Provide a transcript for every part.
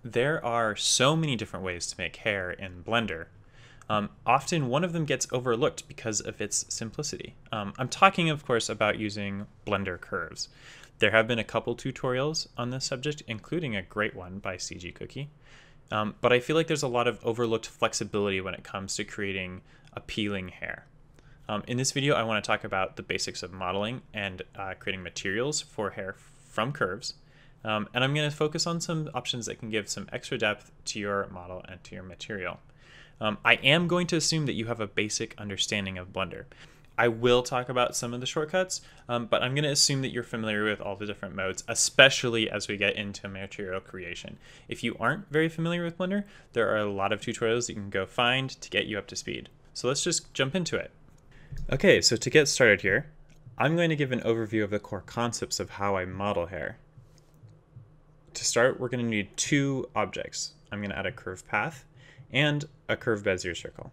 There are so many different ways to make hair in Blender. Often one of them gets overlooked because of its simplicity. I'm talking, of course, about using Blender curves. There have been a couple tutorials on this subject, including a great one by CG Cookie. But I feel like there's a lot of overlooked flexibility when it comes to creating appealing hair. In this video, I want to talk about the basics of modeling and creating materials for hair from curves. And I'm going to focus on some options that can give some extra depth to your model and to your material. I am going to assume that you have a basic understanding of Blender. I will talk about some of the shortcuts, but I'm going to assume that you're familiar with all the different modes, especially as we get into material creation. If you aren't very familiar with Blender, there are a lot of tutorials you can go find to get you up to speed. So let's just jump into it. Okay, so to get started here, I'm going to give an overview of the core concepts of how I model hair. To start, we're going to need two objects. I'm going to add a curve path and a curve Bezier circle.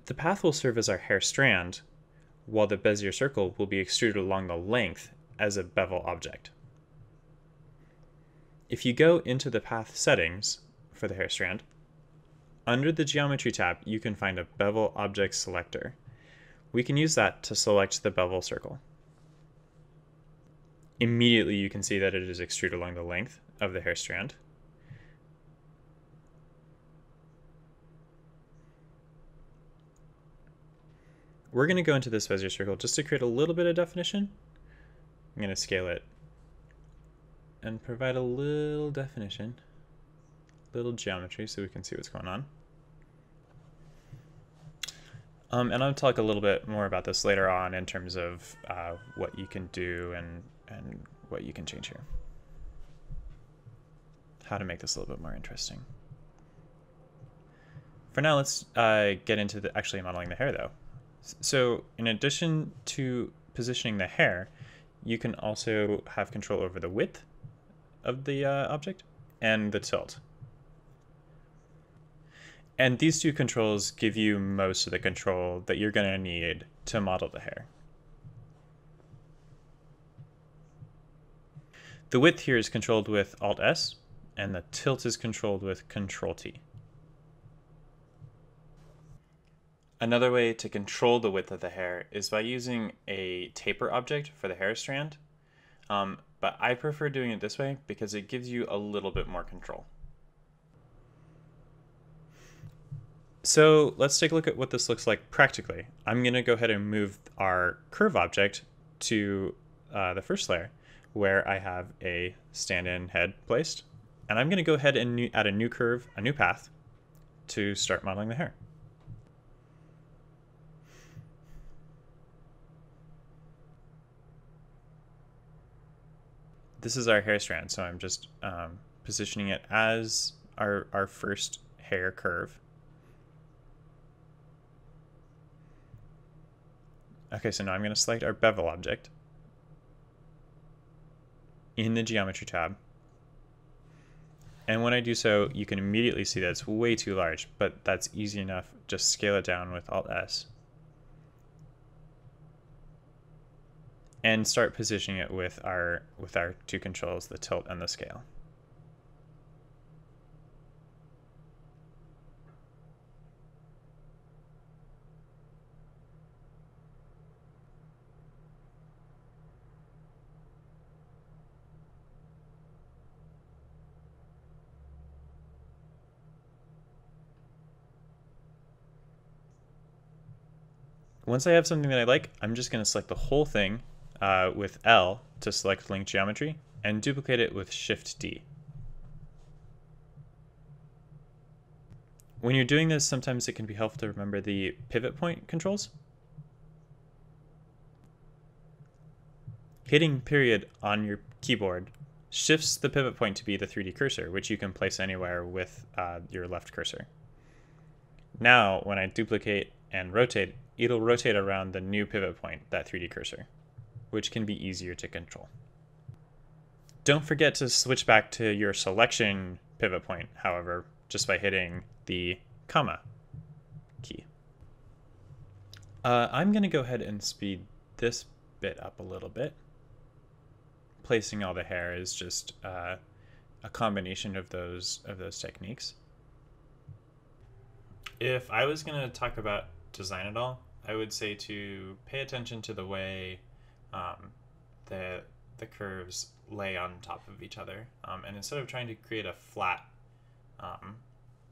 The path will serve as our hair strand, while the Bezier circle will be extruded along the length as a bevel object. If you go into the path settings for the hair strand, under the Geometry tab, you can find a bevel object selector. We can use that to select the bevel circle. Immediately you can see that it is extruded along the length of the hair strand. We're going to go into this Bezier circle just to create a little bit of definition. I'm going to scale it and provide a little definition, little geometry so we can see what's going on. And I'll talk a little bit more about this later on in terms of what you can do and what you can change here. How to make this a little bit more interesting. For now, let's get into actually modeling the hair though. So in addition to positioning the hair, you can also have control over the width of the object and the tilt. And these two controls give you most of the control that you're going to need to model the hair. The width here is controlled with Alt-S, and the tilt is controlled with Control-T. Another way to control the width of the hair is by using a taper object for the hair strand, but I prefer doing it this way because it gives you a little bit more control. So let's take a look at what this looks like practically. I'm going to go ahead and move our curve object to the first layer where I have a stand-in head placed. And I'm going to go ahead and add a new curve, a new path, to start modeling the hair. This is our hair strand, so I'm just positioning it as our first hair curve. Okay, so now I'm going to select our bevel object in the Geometry tab. And when I do so, you can immediately see that it's way too large, but that's easy enough. Just scale it down with Alt-S. And start positioning it with our two controls, the tilt and the scale. Once I have something that I like, I'm just going to select the whole thing with L to select link geometry and duplicate it with Shift D. When you're doing this, sometimes it can be helpful to remember the pivot point controls. Hitting period on your keyboard shifts the pivot point to be the 3D cursor, which you can place anywhere with your left cursor. Now, when I duplicate and rotate, it'll rotate around the new pivot point, that 3D cursor, which can be easier to control. Don't forget to switch back to your selection pivot point, however, just by hitting the comma key. I'm going to go ahead and speed this bit up a little bit placing all the hair is just a combination of those techniques. If I was going to talk about design at all, I would say to pay attention to the way the curves lay on top of each other, and instead of trying to create a flat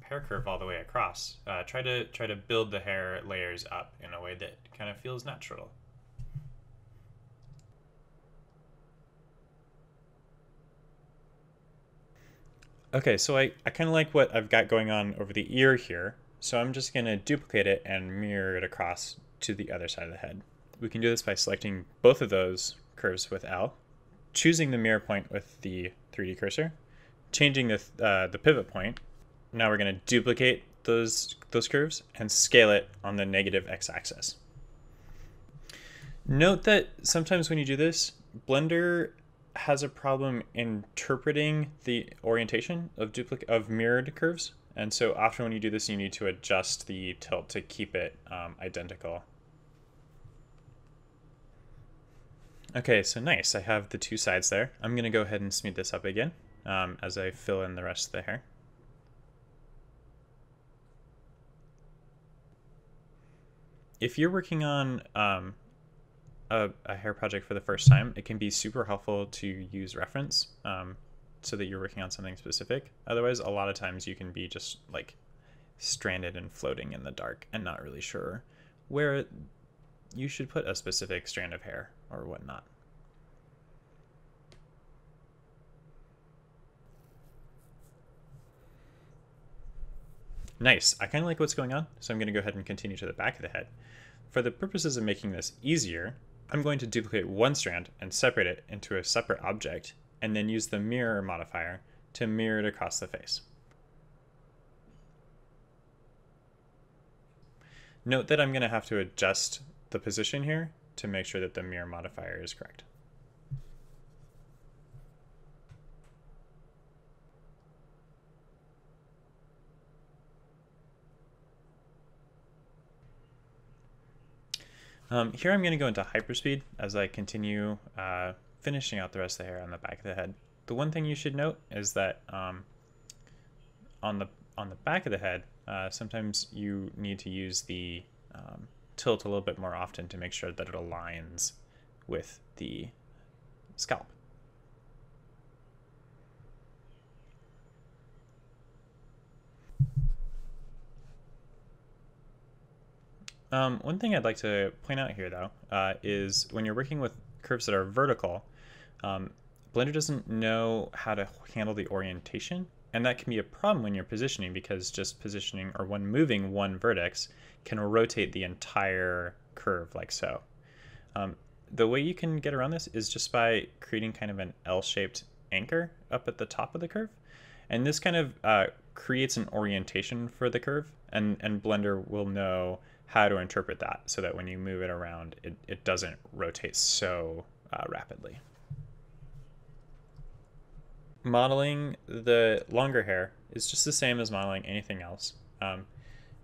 hair curve all the way across, try to build the hair layers up in a way that kind of feels natural. Okay, so I kind of like what I've got going on over the ear here, so I'm just going to duplicate it and mirror it across to the other side of the head. We can do this by selecting both of those curves with L, choosing the mirror point with the 3D cursor, changing the pivot point. Now we're going to duplicate those curves and scale it on the negative x-axis. Note that sometimes when you do this, Blender has a problem interpreting the orientation of mirrored curves, and so often when you do this, you need to adjust the tilt to keep it identical. Okay, so nice. I have the two sides there. I'm going to go ahead and smooth this up again as I fill in the rest of the hair. If you're working on a hair project for the first time, it can be super helpful to use reference so that you're working on something specific. Otherwise, a lot of times you can be just like stranded and floating in the dark and not really sure where you should put a specific strand of hair or whatnot. Nice. I kind of like what's going on, so I'm going to go ahead and continue to the back of the head. For the purposes of making this easier, I'm going to duplicate one strand and separate it into a separate object, and then use the mirror modifier to mirror it across the face. Note that I'm going to have to adjust the position here to make sure that the mirror modifier is correct. Here I'm going to go into hyperspeed as I continue finishing out the rest of the hair on the back of the head. The one thing you should note is that on the back of the head, sometimes you need to use the tilt a little bit more often to make sure that it aligns with the scalp. One thing I'd like to point out here, though, is when you're working with curves that are vertical, Blender doesn't know how to handle the orientation, and that can be a problem when you're positioning, because just positioning or when moving one vertex can rotate the entire curve like so. The way you can get around this is just by creating kind of an L-shaped anchor up at the top of the curve, and this kind of creates an orientation for the curve, and Blender will know how to interpret that so that when you move it around, it doesn't rotate so rapidly. Modeling the longer hair is just the same as modeling anything else.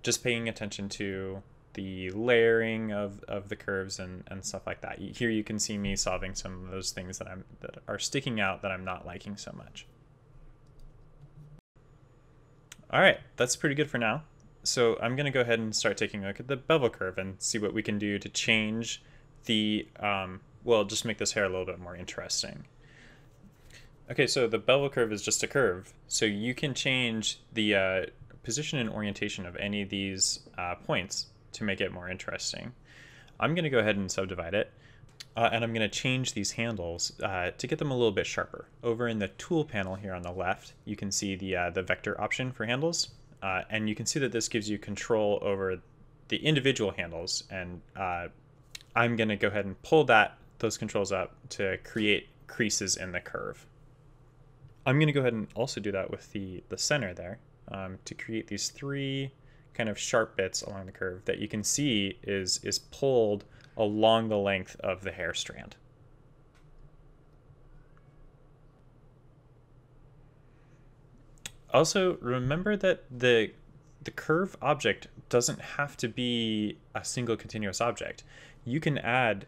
Just paying attention to the layering of the curves and stuff like that. Here you can see me solving some of those things that are sticking out that I'm not liking so much. All right, that's pretty good for now. So I'm going to go ahead and start taking a look at the bevel curve and see what we can do to change the, well, just make this hair a little bit more interesting. Okay, so the bevel curve is just a curve, so you can change the position and orientation of any of these points to make it more interesting. I'm going to go ahead and subdivide it, and I'm going to change these handles to get them a little bit sharper. Over in the tool panel here on the left, you can see the vector option for handles. And you can see that this gives you control over the individual handles, and I'm going to go ahead and pull those controls up to create creases in the curve. I'm going to go ahead and also do that with the center there to create these three kind of sharp bits along the curve that you can see is pulled along the length of the hair strand. Also, remember that the curve object doesn't have to be a single continuous object. You can add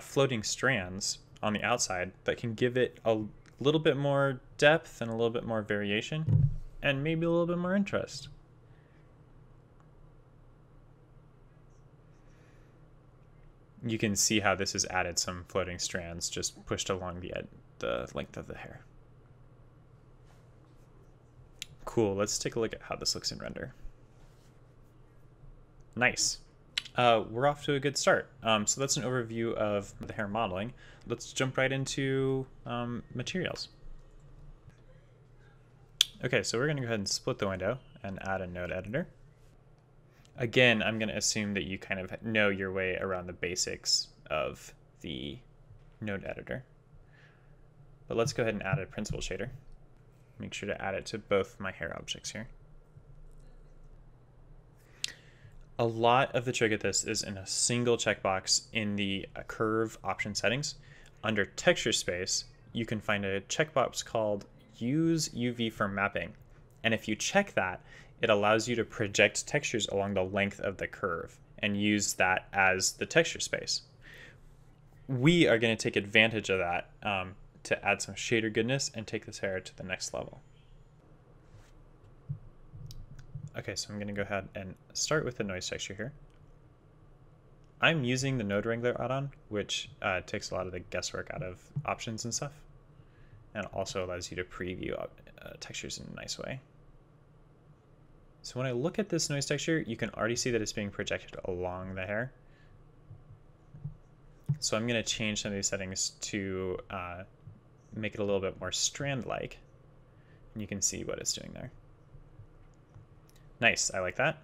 floating strands on the outside that can give it a little bit more depth and a little bit more variation and maybe a little bit more interest. You can see how this has added some floating strands just pushed along the length of the hair. Cool, let's take a look at how this looks in render. Nice. We're off to a good start. So that's an overview of the hair modeling. Let's jump right into materials. Okay, so we're going to go ahead and split the window and add a node editor. Again, I'm going to assume that you kind of know your way around the basics of the node editor. But let's go ahead and add a principled shader. Make sure to add it to both my hair objects here. A lot of the trick of this is in a single checkbox in the curve option settings. Under texture space, you can find a checkbox called Use UV for Mapping. And if you check that, it allows you to project textures along the length of the curve and use that as the texture space. We are going to take advantage of that to add some shader goodness and take this hair to the next level. Okay, so I'm going to go ahead and start with the noise texture here. I'm using the Node Wrangler add-on, which takes a lot of the guesswork out of options and stuff, and also allows you to preview textures in a nice way. So when I look at this noise texture, you can already see that it's being projected along the hair. So I'm going to change some of these settings to make it a little bit more strand-like, and you can see what it's doing there. Nice, I like that.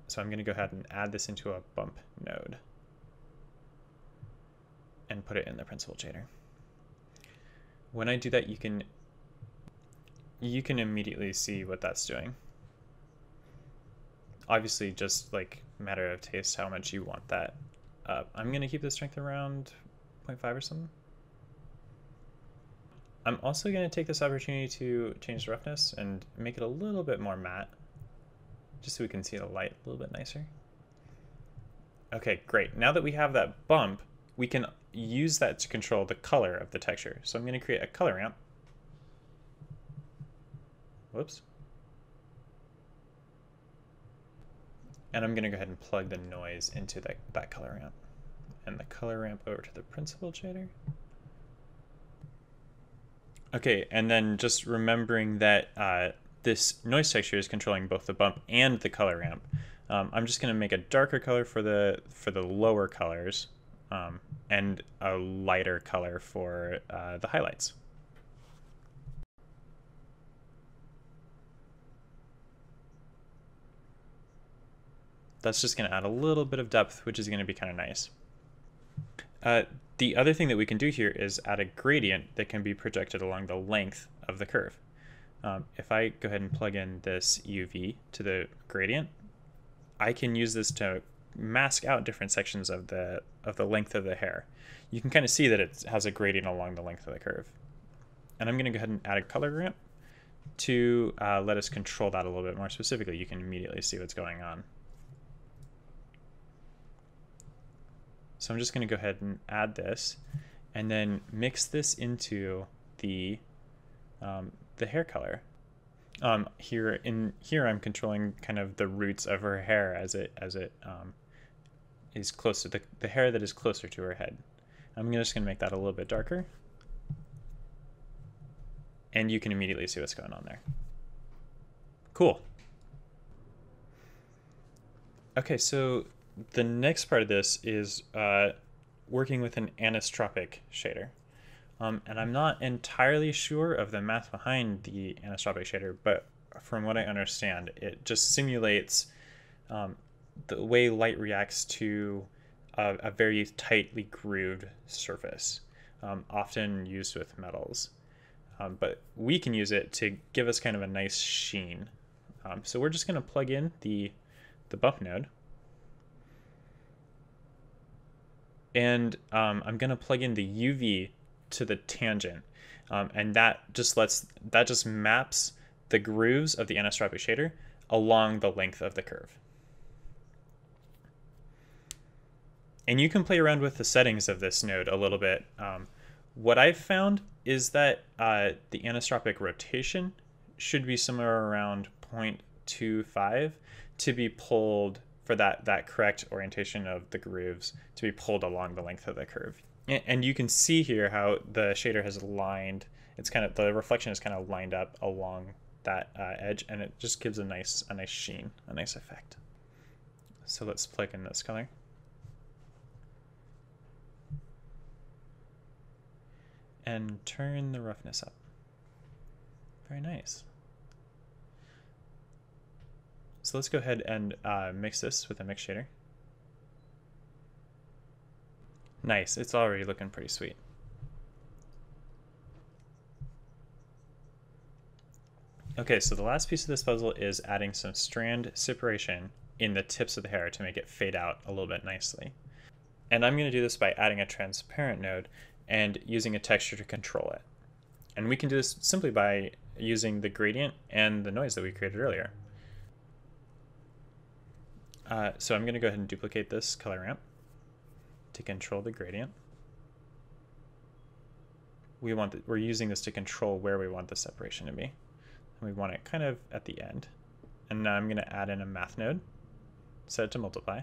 So I'm going to go ahead and add this into a bump node and put it in the principled shader. When I do that, you can immediately see what that's doing. Obviously, just like a matter of taste, how much you want that up. I'm going to keep the strength around 0.5 or something. I'm also going to take this opportunity to change the roughness and make it a little bit more matte, just so we can see the light a little bit nicer. Okay, great. Now that we have that bump, we can use that to control the color of the texture. So I'm going to create a color ramp. Whoops. And I'm going to go ahead and plug the noise into that color ramp. And the color ramp over to the principled shader. Okay, and then just remembering that this noise texture is controlling both the bump and the color ramp. I'm just going to make a darker color for the lower colors and a lighter color for the highlights. That's just going to add a little bit of depth, which is going to be kind of nice. The other thing that we can do here is add a gradient that can be projected along the length of the curve. If I go ahead and plug in this UV to the gradient, I can use this to mask out different sections of the length of the hair. You can kind of see that it has a gradient along the length of the curve. And I'm going to go ahead and add a color ramp to let us control that a little bit more specifically. You can immediately see what's going on. So I'm just going to go ahead and add this and then mix this into the hair color. Here I'm controlling kind of the roots of her hair as it is close to the hair that is closer to her head. I'm just going to make that a little bit darker. And you can immediately see what's going on there. Cool. Okay, so the next part of this is working with an anisotropic shader. And I'm not entirely sure of the math behind the anisotropic shader, but from what I understand, it just simulates the way light reacts to a very tightly grooved surface, often used with metals. But we can use it to give us kind of a nice sheen. So we're just going to plug in the bump node. And I'm going to plug in the UV to the tangent, and that just maps the grooves of the anisotropic shader along the length of the curve. And you can play around with the settings of this node a little bit. What I've found is that the anisotropic rotation should be somewhere around 0.25 to be pulled for that correct orientation of the grooves to be pulled along the length of the curve. And you can see here how the shader has lined, the reflection is kind of lined up along that edge, and it just gives a nice sheen, a nice effect. So let's plug in this color. And turn the roughness up. Very nice. So let's go ahead and mix this with a mix shader. Nice, it's already looking pretty sweet. Okay, so the last piece of this puzzle is adding some strand separation in the tips of the hair to make it fade out a little bit nicely. And I'm going to do this by adding a transparent node and using a texture to control it. And we can do this simply by using the gradient and the noise that we created earlier. So I'm going to go ahead and duplicate this color ramp to control the gradient. We're using this to control where we want the separation to be. And we want it kind of at the end. And now I'm going to add in a math node, set it to multiply.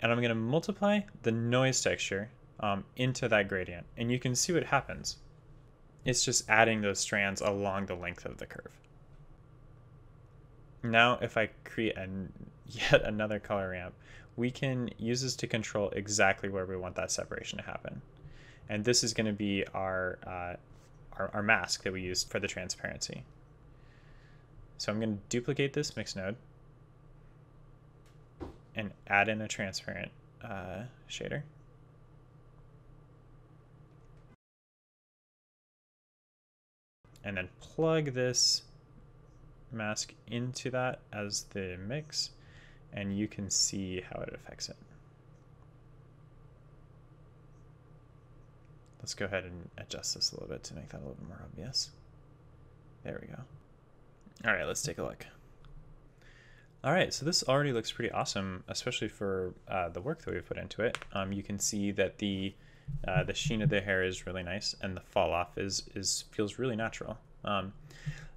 And I'm going to multiply the noise texture into that gradient. And you can see what happens. It's just adding those strands along the length of the curve. Now, if I create yet another color ramp, we can use this to control exactly where we want that separation to happen. And this is going to be our mask that we used for the transparency. So I'm going to duplicate this mix node and add in a transparent shader. And then plug this mask into that as the mix, and you can see how it affects it. Let's go ahead and adjust this a little bit to make that a little bit more obvious. There we go. All right, let's take a look. All right, so this already looks pretty awesome, especially for the work that we've put into it. You can see that the sheen of the hair is really nice, and the fall off feels really natural.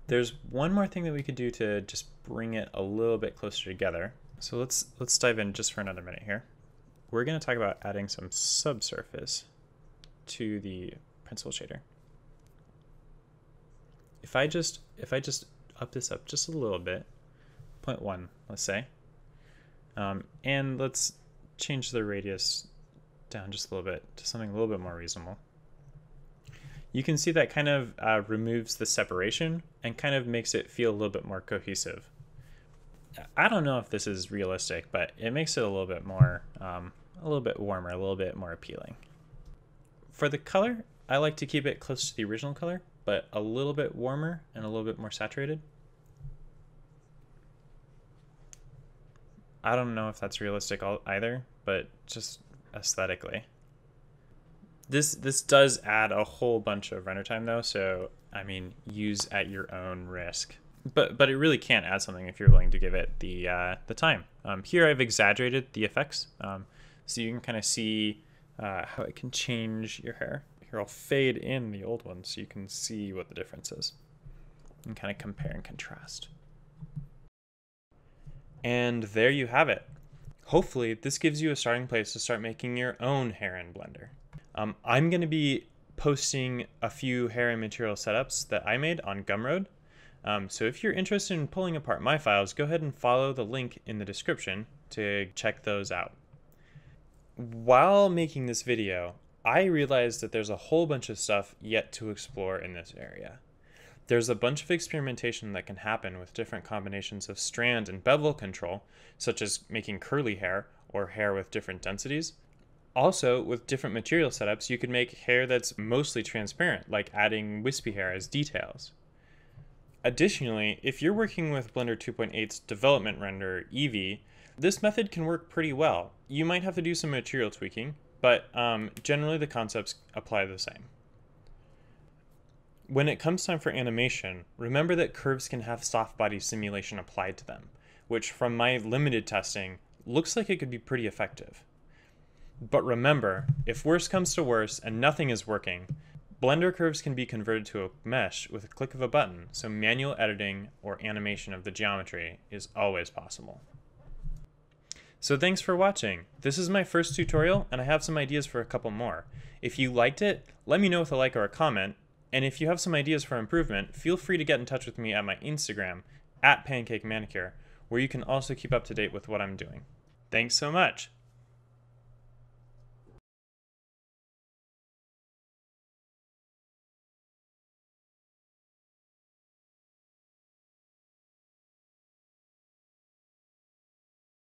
There's one more thing that we could do to just bring it a little bit closer together. So let's dive in just for another minute here. We're going to talk about adding some subsurface to the principal shader. If I just up this up just a little bit, 0.1, let's say, and let's change the radius down just a little bit to something a little bit more reasonable. You can see that kind of removes the separation and kind of makes it feel a little bit more cohesive. I don't know if this is realistic, but it makes it a little bit more, a little bit warmer, a little bit more appealing. For the color, I like to keep it close to the original color, but a little bit warmer and a little bit more saturated. I don't know if that's realistic either, but just aesthetically. This does add a whole bunch of render time though, so I mean, use at your own risk. But it really can add something if you're willing to give it the time. Here I've exaggerated the effects, so you can kind of see how it can change your hair. Here I'll fade in the old one so you can see what the difference is and kind of compare and contrast. And there you have it. Hopefully this gives you a starting place to start making your own hair in Blender. I'm going to be posting a few hair and material setups that I made on Gumroad. So if you're interested in pulling apart my files, go ahead and follow the link in the description to check those out. While making this video, I realized that there's a whole bunch of stuff yet to explore in this area. There's a bunch of experimentation that can happen with different combinations of strand and bevel control, such as making curly hair or hair with different densities. Also, with different material setups, you could make hair that's mostly transparent, like adding wispy hair as details. Additionally, if you're working with Blender 2.8's development render, Eevee, this method can work pretty well. You might have to do some material tweaking, but generally the concepts apply the same. When it comes time for animation, remember that curves can have soft body simulation applied to them, which from my limited testing looks like it could be pretty effective. But remember, if worse comes to worse and nothing is working, Blender curves can be converted to a mesh with a click of a button, so manual editing or animation of the geometry is always possible. So thanks for watching. This is my first tutorial, and I have some ideas for a couple more. If you liked it, let me know with a like or a comment, and if you have some ideas for improvement, feel free to get in touch with me at my Instagram, @PancakeManicure, where you can also keep up to date with what I'm doing. Thanks so much!